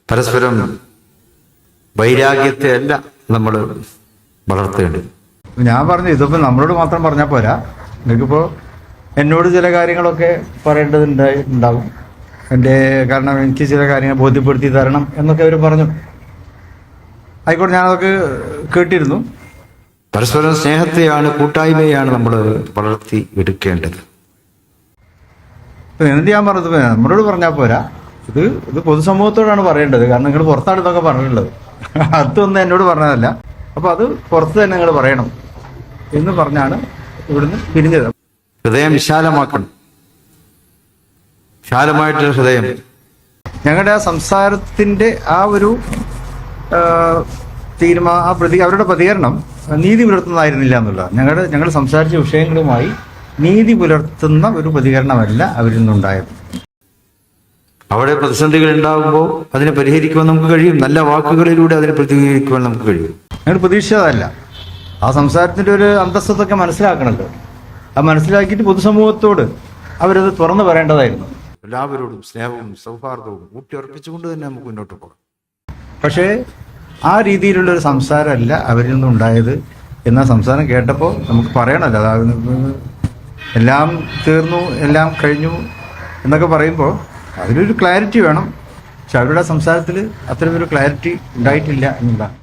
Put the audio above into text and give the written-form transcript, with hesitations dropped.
പരസ്പരം വൈരാഗ്യത്തെ അല്ല നമ്മൾ വളർത്തേണ്ടത്. ഞാൻ പറഞ്ഞു ഇതിപ്പോൾ നമ്മളോട് മാത്രം പറഞ്ഞാൽ പോരാ, നിങ്ങൾക്കിപ്പോൾ എന്നോട് ചില കാര്യങ്ങളൊക്കെ പറയേണ്ടതുണ്ടാവും. കാരണം എനിക്ക് ചില കാര്യങ്ങൾ ബോധ്യപ്പെടുത്തി തരണം എന്നൊക്കെ അവർ പറഞ്ഞു. ആയിക്കോട്ടെ, ഞാനതൊക്കെ കേട്ടിരുന്നു. പരസ്പരം സ്നേഹത്തെയാണ്, കൂട്ടായ്മയാണ് നമ്മൾ വളർത്തി എടുക്കേണ്ടത്. എന്ത് ഞാൻ പറഞ്ഞത് നമ്മളോട് പറഞ്ഞാൽ പോരാ, ഇത് പൊതുസമൂഹത്തോടാണ് പറയേണ്ടത്. കാരണം നിങ്ങൾ പുറത്താണ് ഇതൊക്കെ പറഞ്ഞിട്ടുള്ളത്, അതൊന്നും എന്നോട് പറഞ്ഞതല്ല. അപ്പോൾ അത് പുറത്ത് തന്നെ നിങ്ങൾ പറയണം എന്ന് പറഞ്ഞാണ് ഇവിടുന്ന് പിരിഞ്ഞത്. ഹൃദയം വിശാലമാക്കണം, വിശാലമായിട്ടുള്ള ഹൃദയം. ഞങ്ങളുടെ ആ സംസാരത്തിന്റെ ആ ഒരു അവരുടെ പ്രതികരണം നീതി പുലർത്തുന്നതായിരുന്നില്ല എന്നുള്ളതാണ്. ഞങ്ങൾ സംസാരിച്ച വിഷയങ്ങളുമായി നീതി പുലർത്തുന്ന ഒരു പ്രതികരണമല്ല അവരിൽ നിന്നുണ്ടായത്. അവിടെ പ്രതിസന്ധികൾ ഉണ്ടാകുമ്പോൾ അതിനെ പരിഹരിക്കുവാൻ നമുക്ക് കഴിയും. നല്ല വാക്കുകളിലൂടെ അതിനെ പ്രതികരിക്കുവാൻ നമുക്ക് കഴിയും. ഞങ്ങൾ പ്രതീക്ഷിച്ചതല്ല. ആ സംസാരത്തിന്റെ ഒരു അന്തസ്സത്തൊക്കെ മനസ്സിലാക്കണല്ലോ. അത് മനസ്സിലാക്കിയിട്ട് പൊതുസമൂഹത്തോട് അവരത് തുറന്നു പറയേണ്ടതായിരുന്നു. എല്ലാവരോടും സ്നേഹവും സൗഹാർദ്ദവും ഊട്ടിയുറപ്പിച്ചുകൊണ്ട് തന്നെ നമുക്ക് മുന്നോട്ട് പോകാം. പക്ഷേ ആ രീതിയിലുള്ള ഒരു സംസാരമല്ല അവരിൽ നിന്നുണ്ടായത് എന്ന സംസാരം കേട്ടപ്പോൾ നമുക്ക് പറയണമല്ലോ. അതായത് എല്ലാം തീർന്നു, എല്ലാം കഴിഞ്ഞു എന്നൊക്കെ പറയുമ്പോൾ അതിലൊരു ക്ലാരിറ്റി വേണം. പക്ഷെ അവരുടെ സംസാരത്തിൽ അത്തരമൊരു ക്ലാരിറ്റി ഉണ്ടായിട്ടില്ല എന്നതാണ്.